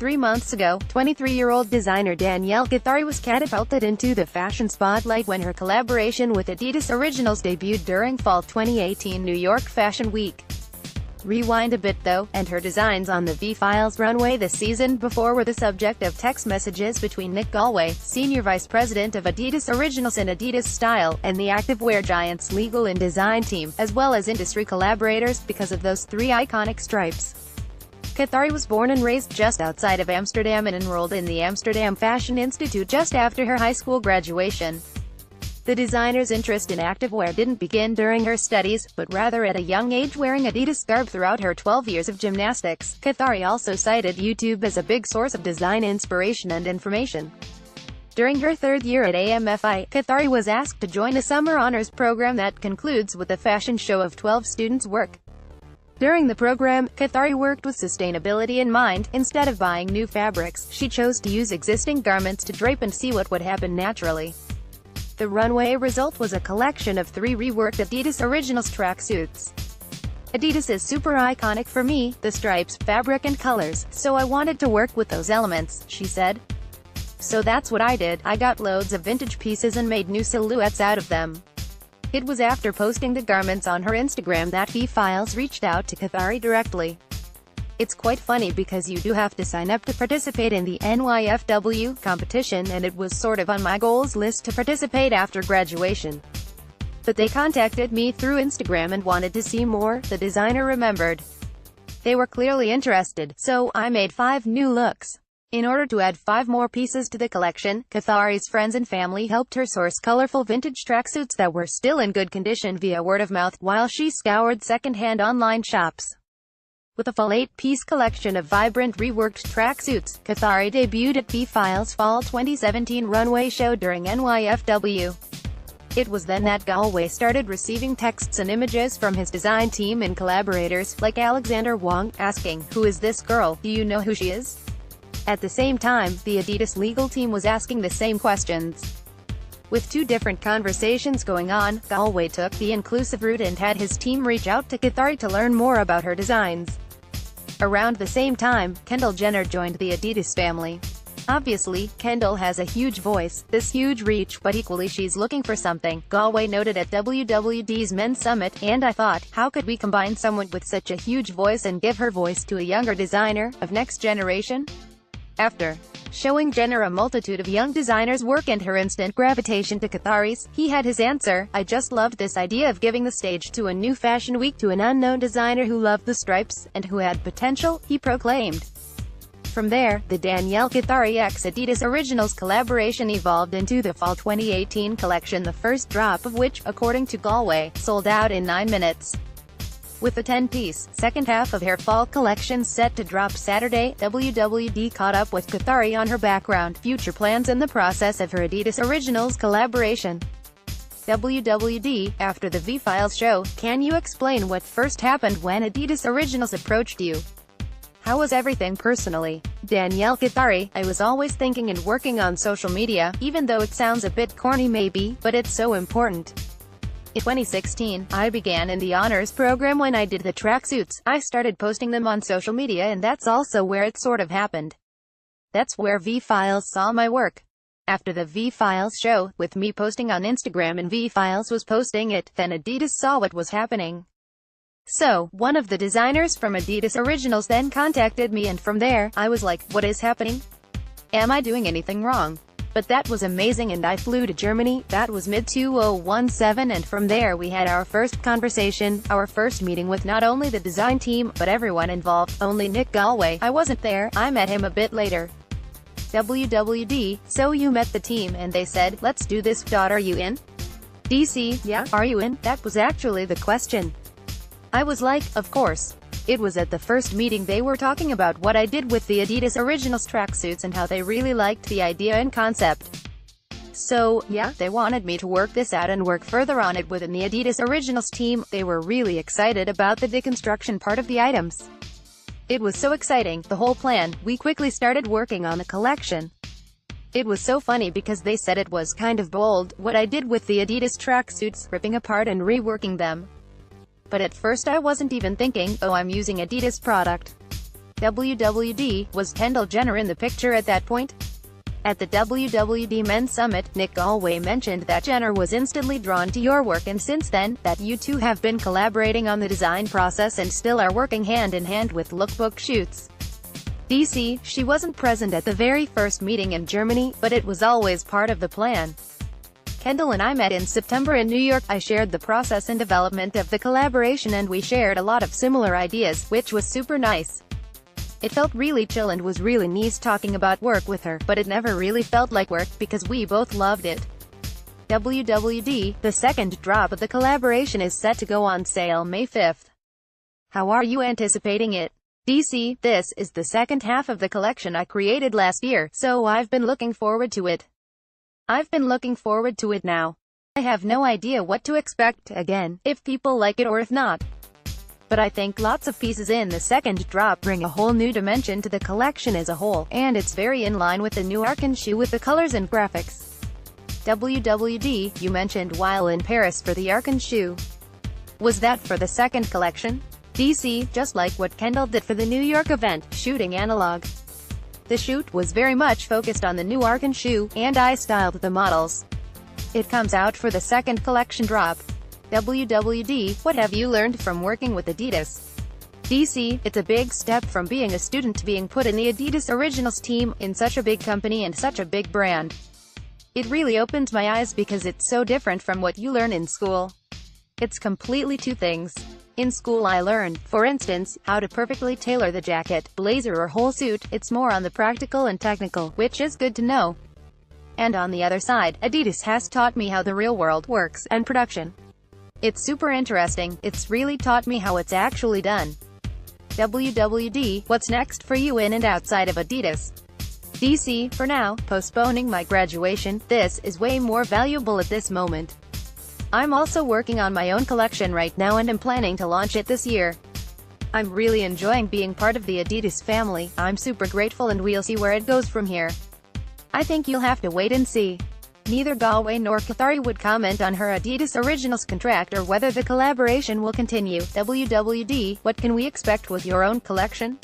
3 months ago, 23-year-old designer Daniëlle Cathari was catapulted into the fashion spotlight when her collaboration with Adidas Originals debuted during Fall 2018 New York Fashion Week. Rewind a bit though, and her designs on the VFiles runway the season before were the subject of text messages between Nic Galway, Senior Vice President of Adidas Originals and Adidas Style, and the activewear giant's legal and design team, as well as industry collaborators, because of those 3 iconic stripes. Cathari was born and raised just outside of Amsterdam and enrolled in the Amsterdam Fashion Institute just after her high school graduation. The designer's interest in activewear didn't begin during her studies, but rather at a young age wearing Adidas garb throughout her 12 years of gymnastics. Cathari also cited YouTube as a big source of design inspiration and information. During her 3rd year at AMFI, Cathari was asked to join a summer honors program that concludes with a fashion show of 12 students' work. During the program, Cathari worked with sustainability in mind. Instead of buying new fabrics, she chose to use existing garments to drape and see what would happen naturally. The runway result was a collection of 3 reworked Adidas Originals tracksuits. Adidas is super iconic for me, the stripes, fabric and colors, so I wanted to work with those elements, she said. So that's what I did. I got loads of vintage pieces and made new silhouettes out of them. It was after posting the garments on her Instagram that VFiles reached out to Cathari directly. It's quite funny because you do have to sign up to participate in the NYFW competition, and it was sort of on my goals list to participate after graduation. But they contacted me through Instagram and wanted to see more, the designer remembered. They were clearly interested, so I made 5 new looks. In order to add 5 more pieces to the collection, Cathari's friends and family helped her source colorful vintage tracksuits that were still in good condition via word of mouth, while she scoured second-hand online shops. With a full 8-piece collection of vibrant reworked tracksuits, Cathari debuted at VFiles' Fall 2017 runway show during NYFW. It was then that Galway started receiving texts and images from his design team and collaborators, like Alexander Wong, asking, "Who is this girl? Do you know who she is?" At the same time, the Adidas legal team was asking the same questions. With 2 different conversations going on, Galway took the inclusive route and had his team reach out to Cathari to learn more about her designs. Around the same time, Kendall Jenner joined the Adidas family. Obviously, Kendall has a huge voice, this huge reach, but equally she's looking for something, Galway noted at WWD's Men's Summit, and I thought, how could we combine someone with such a huge voice and give her voice to a younger designer, of next generation? After showing Jenner a multitude of young designers' work and her instant gravitation to Cathari's, he had his answer, "I just loved this idea of giving the stage to a new fashion week to an unknown designer who loved the stripes, and who had potential," he proclaimed. From there, the Daniëlle Cathari x Adidas Originals collaboration evolved into the Fall 2018 collection, the first drop of which, according to Galway, sold out in 9 minutes. With the 10-piece, second half of her fall collection set to drop Saturday, WWD caught up with Cathari on her background, future plans and the process of her Adidas Originals collaboration. WWD, after the VFiles show, can you explain what first happened when Adidas Originals approached you? How was everything personally? Daniëlle Cathari, I was always thinking and working on social media, even though it sounds a bit corny maybe, but it's so important. In 2016, I began in the honors program when I did the tracksuits. I started posting them on social media, and that's also where it sort of happened. That's where VFiles saw my work. After the VFiles show, with me posting on Instagram and VFiles was posting it, then Adidas saw what was happening. So, one of the designers from Adidas Originals then contacted me, and from there, I was like, what is happening? Am I doing anything wrong? But that was amazing, and I flew to Germany. That was mid-2017, and from there we had our first conversation, our first meeting with not only the design team, but everyone involved, only Nic Galway. I wasn't there, I met him a bit later. WWD, so you met the team and they said, let's do this. Are you in? DC, yeah, are you in? That was actually the question. I was like, of course. It was at the first meeting they were talking about what I did with the Adidas Originals tracksuits and how they really liked the idea and concept. So, yeah, they wanted me to work this out and work further on it within the Adidas Originals team. They were really excited about the deconstruction part of the items. It was so exciting, the whole plan. We quickly started working on the collection. It was so funny because they said it was kind of bold, what I did with the Adidas tracksuits, ripping apart and reworking them. But at first I wasn't even thinking, oh, I'm using Adidas product. WWD, was Kendall Jenner in the picture at that point? At the WWD Men's Summit, Nic Galway mentioned that Jenner was instantly drawn to your work and since then, that you two have been collaborating on the design process and still are working hand in hand with lookbook shoots. DC, she wasn't present at the very first meeting in Germany, but it was always part of the plan. Kendall and I met in September in New York. I shared the process and development of the collaboration and we shared a lot of similar ideas, which was super nice. It felt really chill and was really nice talking about work with her, but it never really felt like work, because we both loved it. WWD, the second drop of the collaboration is set to go on sale May 5th. How are you anticipating it? DC, this is the second half of the collection I created last year, so I've been looking forward to it. I've been looking forward to it now. I have no idea what to expect, again, if people like it or if not. But I think lots of pieces in the second drop bring a whole new dimension to the collection as a whole, and it's very in line with the new Arkan shoe with the colors and graphics. WWD, you mentioned while in Paris for the Arkan shoe. Was that for the second collection? DC, just like what Kendall did for the New York event, shooting analog. The shoot was very much focused on the new Arkan shoe, and I styled the models. It comes out for the second collection drop. WWD, what have you learned from working with Adidas? DC, it's a big step from being a student to being put in the Adidas Originals team, in such a big company and such a big brand. It really opened my eyes because it's so different from what you learn in school. It's completely two things. In school I learned, for instance, how to perfectly tailor the jacket, blazer or whole suit. It's more on the practical and technical, which is good to know. And on the other side, Adidas has taught me how the real world works, and production. It's super interesting. It's really taught me how it's actually done. WWD, what's next for you in and outside of Adidas? DC, for now, postponing my graduation. This is way more valuable at this moment. I'm also working on my own collection right now and am planning to launch it this year. I'm really enjoying being part of the Adidas family. I'm super grateful and we'll see where it goes from here. I think you'll have to wait and see. Neither Galway nor Cathari would comment on her Adidas Originals contract or whether the collaboration will continue. WWD, what can we expect with your own collection?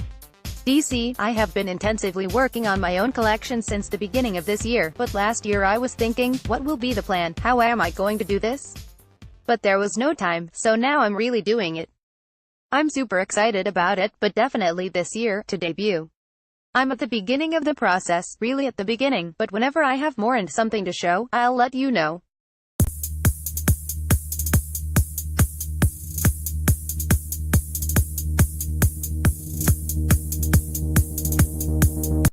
DC, I have been intensively working on my own collection since the beginning of this year, but last year I was thinking, what will be the plan? How am I going to do this? But there was no time, so now I'm really doing it. I'm super excited about it, but definitely this year, to debut. I'm at the beginning of the process, really at the beginning, but whenever I have more and something to show, I'll let you know.